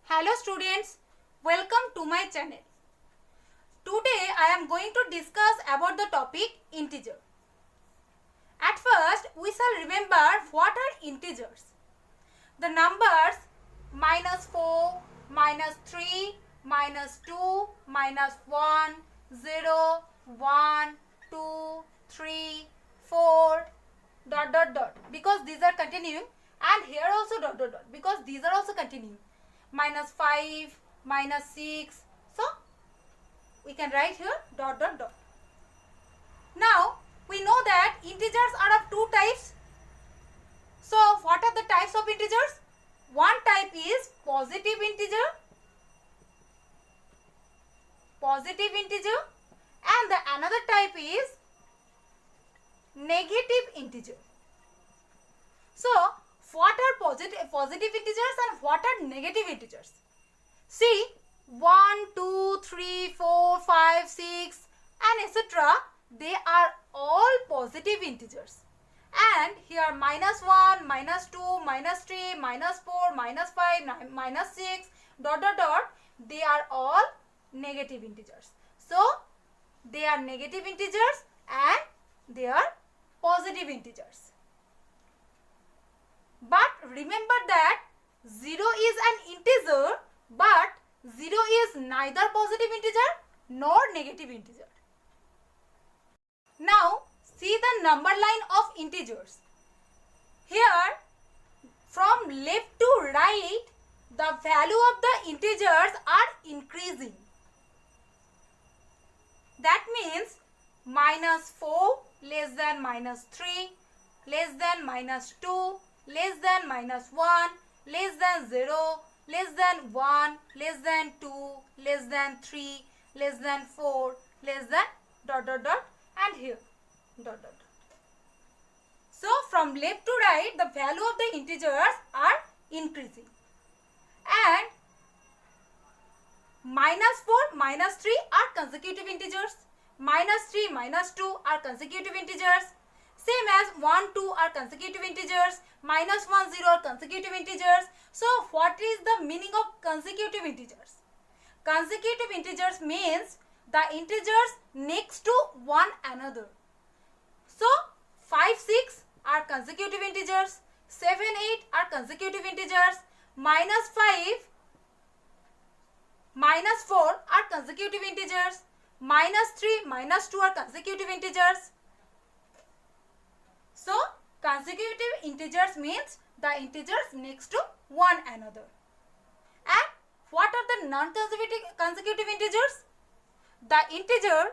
Hello students, welcome to my channel. Today I am going to discuss about the topic integer. At first we shall remember what are integers. The numbers -4, -3, -2, -1, 0, 1, 2, 3, 4, ... because these are continuing, and here also ... because these are also continuing. -5, -6, so we can write here ... Now we know that integers are of two types. So what are the types of integers? One type is positive integer, and the another type is negative integer. So what are positive integers and what are negative integers? See, 1, 2, 3, 4, 5, 6 and etc. they are all positive integers. And here -1, -2, -3, -4, -5, -6, ... they are all negative integers. So they are negative integers and they are positive integers. But remember that 0 is an integer, but 0 is neither positive integer nor negative integer. Now see the number line of integers. Here from left to right the value of the integers are increasing. That means -4 less than -3 less than -2 less than -1 less than 0 less than 1 less than 2 less than 3 less than 4 less than ... and here ... So from left to right the value of the integers are increasing. And -4, -3 are consecutive integers, -3, -2 are consecutive integers, same as 1, 2 are consecutive integers, -1, 0 are consecutive integers. So what is the meaning of consecutive integers? Consecutive integers means the integers next to one another. So 5, 6 are consecutive integers, 7, 8 are consecutive integers, -5, -4 are consecutive integers, -3, -2 are consecutive integers. So consecutive integers means the integers next to one another. And what are the non-consecutive integers? The integers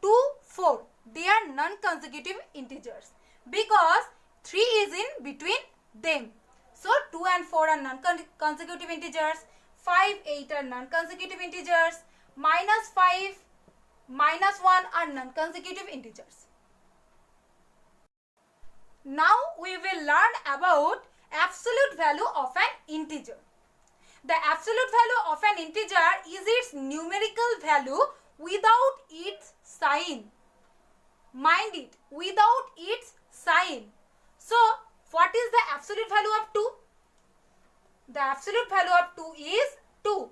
2, 4, they are non-consecutive integers because 3 is in between them. So 2 and 4 are non-consecutive integers, 5, 8 are non-consecutive integers, -5, -1 are non-consecutive integers. Now we will learn about absolute value of an integer. The absolute value of an integer is its numerical value without its sign. Mind it, without its sign. So what is the absolute value of 2? The absolute value of 2 is 2,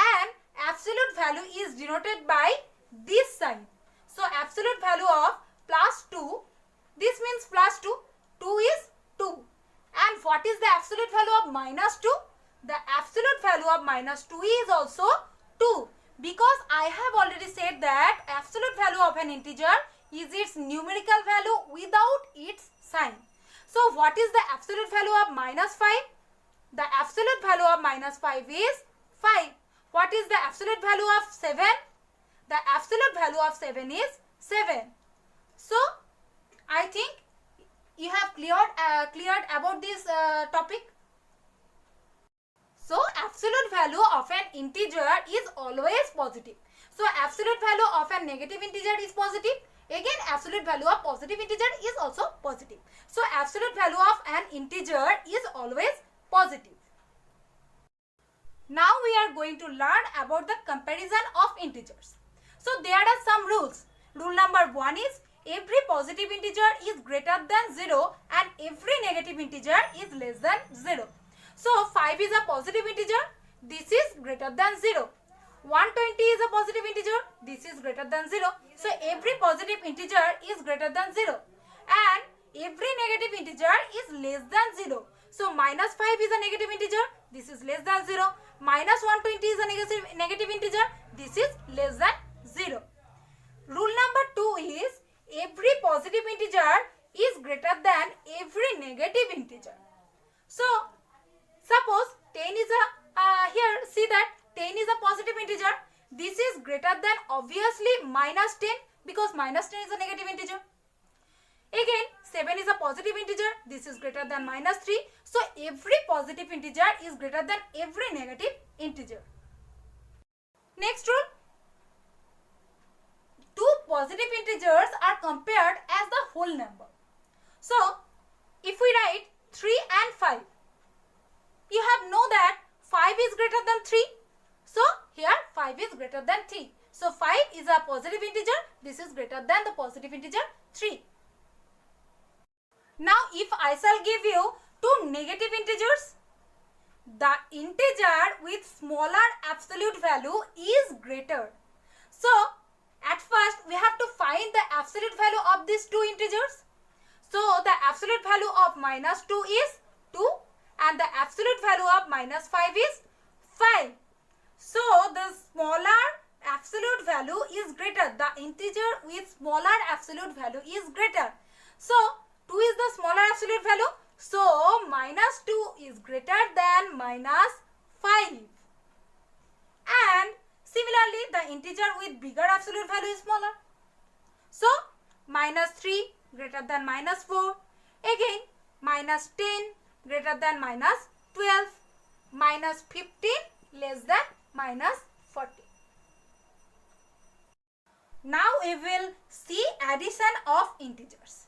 and absolute value is denoted by this sign. So absolute value of +2, this means +2, 2 is 2. And what is the absolute value of -2? The absolute value of -2 is also 2, because I have already said that absolute value of an integer is its numerical value without its sign. So what is the absolute value of -5? The absolute value of -5 is 5. What is the absolute value of 7? The absolute value of 7 is 7. So I think you have cleared about this topic. So absolute value of an integer is always positive. So absolute value of a negative integer is positive. Again, absolute value of positive integer is also positive. So absolute value of an integer is always positive. Now we are going to learn about the comparison of integers. So there are some rules. Rule number 1 is every positive integer is greater than 0 and every negative integer is less than 0. So 5 is a positive integer. this is greater than 0. 120 is a positive integer, this is greater than 0. So every positive integer is greater than 0 and every negative integer is less than 0. So minus 5 is a negative integer, this is less than 0. Minus 120 is a negative integer, this is less than 0. Rule number 2 is every positive integer is greater than every negative integer. So suppose 10 is here see that 10 is a positive integer. This is greater than obviously minus 10 because minus 10 is a negative integer. Again 7 is a positive integer. This is greater than minus 3. So every positive integer is greater than every negative integer. Next rule. Two positive integers are compared as the whole number. So if we write 3 and 5, you have know that 5 is greater than 3. So here 5 is greater than 3. So 5 is a positive integer. This is greater than the positive integer 3. Now if I shall give you two negative integers, the integer with smaller absolute value is greater. So at first we have to find the absolute value of these two integers. So the absolute value of minus 2 is 2 and the absolute value of minus 5 is 5. So the smaller absolute value is greater. The integer with smaller absolute value is greater. So 2 is the smaller absolute value. So minus 2 is greater than minus 5. And similarly the integer with bigger absolute value is smaller. So minus 3 greater than minus 4. Again minus 10 greater than minus 12. Minus 15 less than minus 40. Now we will see addition of integers.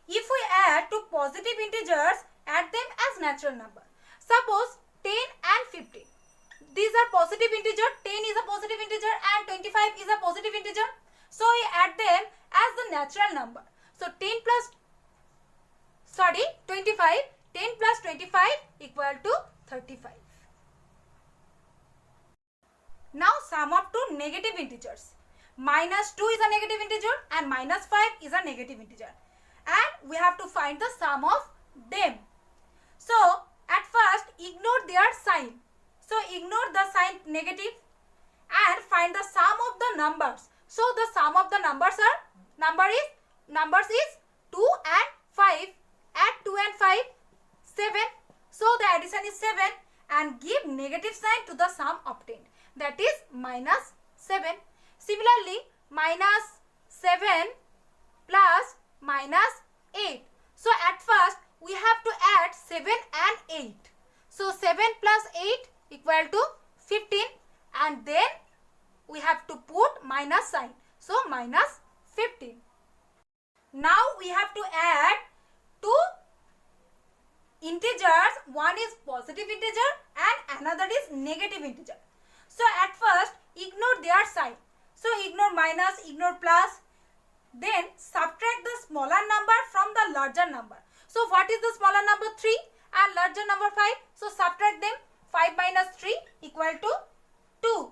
If we add two positive integers, add them as natural number. Suppose 10 and 15. These are positive integer. 10 is a positive integer and 25 is a positive integer. So we add them as the natural number. So 25. 10 plus 25 equal to 35. Now sum of two negative integers. Minus 2 is a negative integer and minus 5 is a negative integer. And we have to find the sum of them. So at first ignore their sign. So ignore the sign negative and find the sum of the numbers. So the sum of the numbers is 2 and 5. Add 2 and 5, 7. So the addition is 7 and give negative sign to the sum obtained. That is minus 7. Similarly, minus 7 plus minus 8. So at first we have to add 7 and 8. So 7 plus 8 equal to 15 and then we have to put minus sign. So minus 15. Now we have to add two integers. One is positive integer and another is negative integer. So at first ignore their sign. So ignore minus, ignore plus. Then subtract the smaller number from the larger number. So what is the smaller number? 3 and larger number 5. So subtract them. 5 minus 3 equal to 2.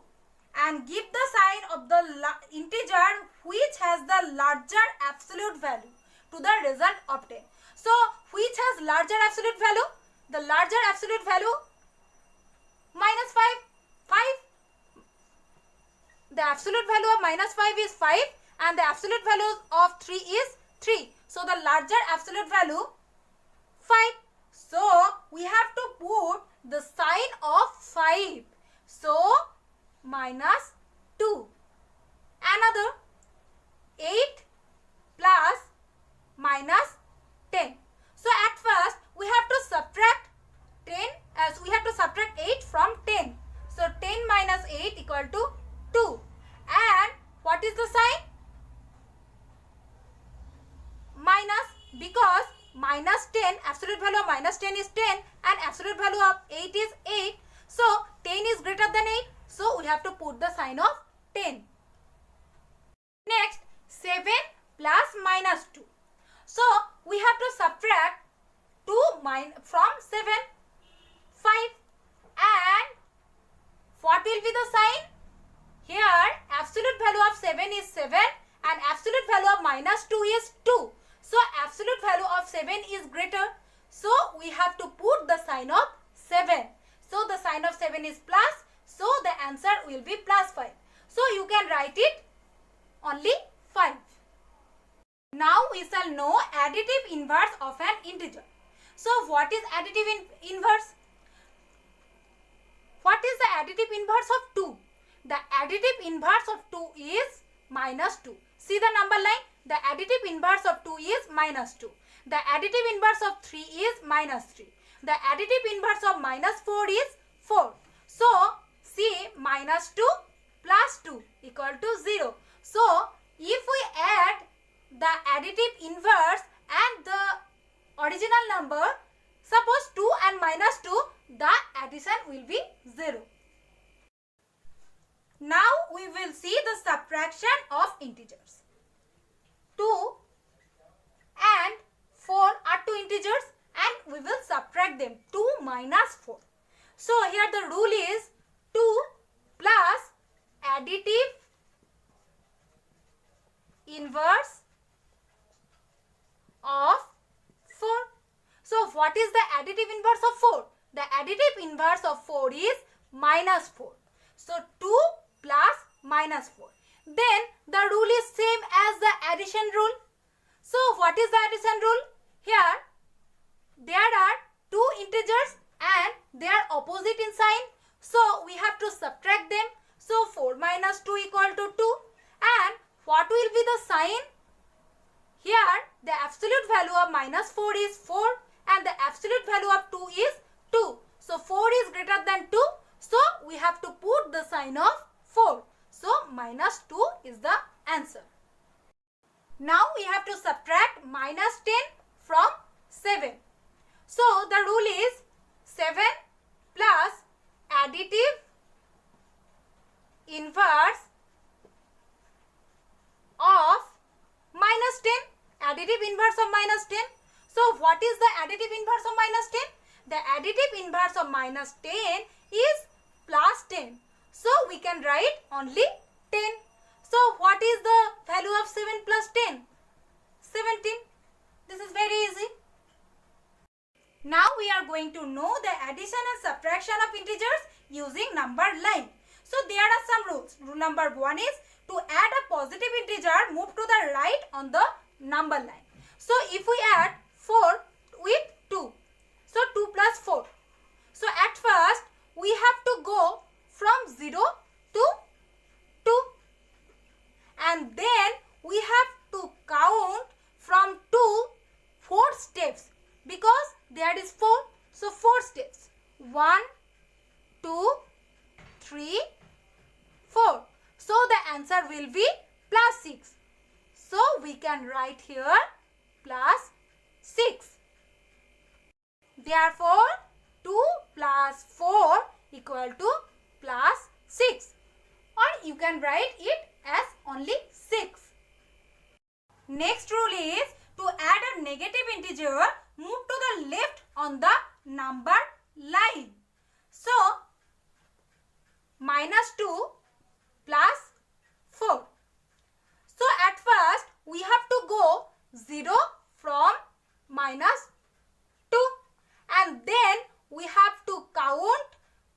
And give the sign of the integer which has the larger absolute value to the result obtained. So which has larger absolute value? The larger absolute value minus 5. 5. The absolute value of minus 5 is 5 and the absolute value of 3 is 3. So the larger absolute value 5. So we have to put the sign of 5. So minus 2. Another 8 plus minus 10. So at first we have to subtract 10 as we have to subtract 8 from 10. So 10 minus 8 equal to 2. And what is the sign? Minus, because minus 10, absolute value of minus 10 is 10 and absolute value of 8 is 8. So 10 is greater than 8. So we have to put the sign of 10. Next 7 plus minus 2. So we have to subtract 2 from 7, 5 and will be the sign? Here absolute value of 7 is 7 and absolute value of minus 2 is 2. So absolute value of 7 is greater. So we have to put the sign of 7. So the sign of 7 is plus. So the answer will be plus 5. So you can write it only 5. Now we shall know additive inverse of an integer. So what is additive inverse? What is the additive inverse of 2? The additive inverse of 2 is minus 2. See the number line? The additive inverse of 2 is minus 2. The additive inverse of 3 is minus 3. The additive inverse of minus 4 is 4. So, see, minus 2 plus 2 equal to 0. So, if we add the additive inverse and the original number, suppose 2 and minus 2, the addition will be 0. Now we will see the subtraction of integers. 2 and 4 are two integers and we will subtract them. 2 minus 4. So here the rule is 2 plus additive inverse of 4. So what is the additive inverse of 4? The additive inverse of 4 is minus 4. So 2 plus minus 4. Then the rule is same as the addition rule. So what is the addition rule? Here there are two integers and they are opposite in sign. So we have to subtract them. So 4 minus 2 equal to 2. And what will be the sign? Here the absolute value of minus 4 is 4 and the absolute value of 2 is 2. So 4 is greater than 2. So we have to put the sign of 4. So minus 2 is the answer. Now we have to subtract minus 10 from 7. So the rule is 7 plus additive inverse of minus 10. Additive inverse of minus 10. So what is the additive inverse of minus 10? The additive inverse of minus 10 is plus 10. So we can write only 10. So what is the value of 7 plus 10? 17. This is very easy. Now we are going to know the addition and subtraction of integers using number line. So there are some rules. Rule number 1 is to add a positive integer, move to the right on the number line. So if we add 4 with 2, so 2 plus 4. So at first we have to go from 0 to 2 and then we have to count from 2 4 steps because there is 4. So 4 steps. 1, 2, 3, 4. So the answer will be plus 6. So we can write here plus 6. Therefore 2 plus 4 equal to plus 6. Or you can write it as only 6. Next rule is to add a negative integer, move to the left on the number line. So minus 2 plus 4. So at first we have to go 0 from minus 2 and then we have to count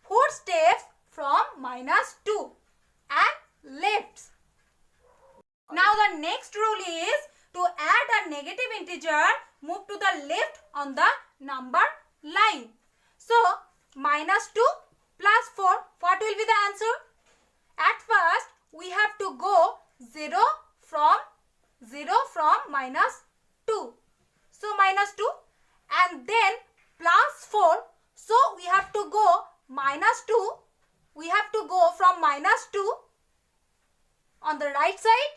4 steps from minus 2 and left. Now the next rule is to add a negative integer, move to the left on the number line. So minus 2 plus 4, what will be the answer? At first we have to go 0 from minus 2. So minus 2 and then plus 4. So we have to go minus 2. We have to go from minus 2 on the right side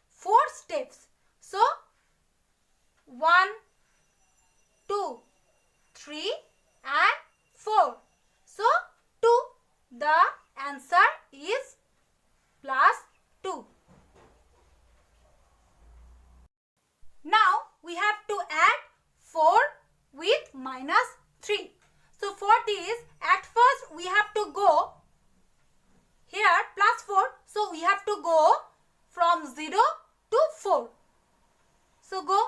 4 steps. So 1, 2, 3 and 4. So 2. The answer is plus 2. Now we have to add 4 with minus 3. So for this, at first we have to go here plus 4. So we have to go from 0 to 4. So go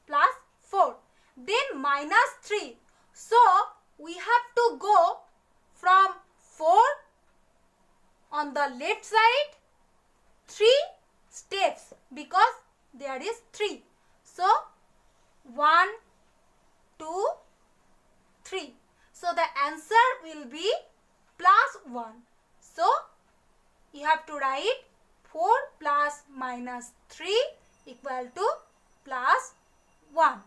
plus 4. Then minus 3. So we have to go from 4 on the left side 3 steps because there is 3. So 1, 2, 3. So the answer will be plus 1. So you have to write 4 plus minus 3 equal to plus 1.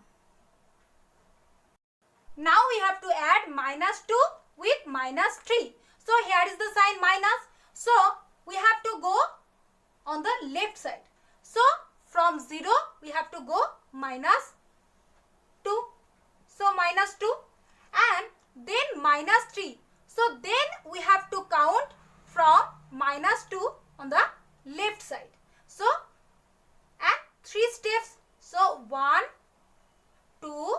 Now we have to add minus 2 with minus 3. So here is the sign minus. So we have to go on the left side. So from 0 we have to go minus 2. So minus 2 and then minus 3. So then we have to count from minus 2 on the left side. So and 3 steps. So 1, 2,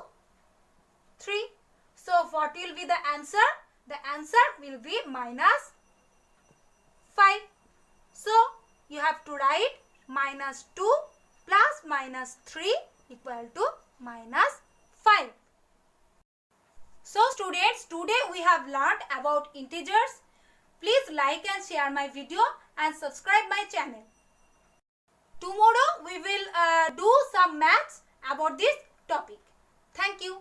3. So what will be the answer? The answer will be minus 5. So you have to write minus 2 plus minus 3 equal to minus 5. So students, today we have learned about integers. Please like and share my video and subscribe my channel. Tomorrow we will do some maths about this topic. Thank you.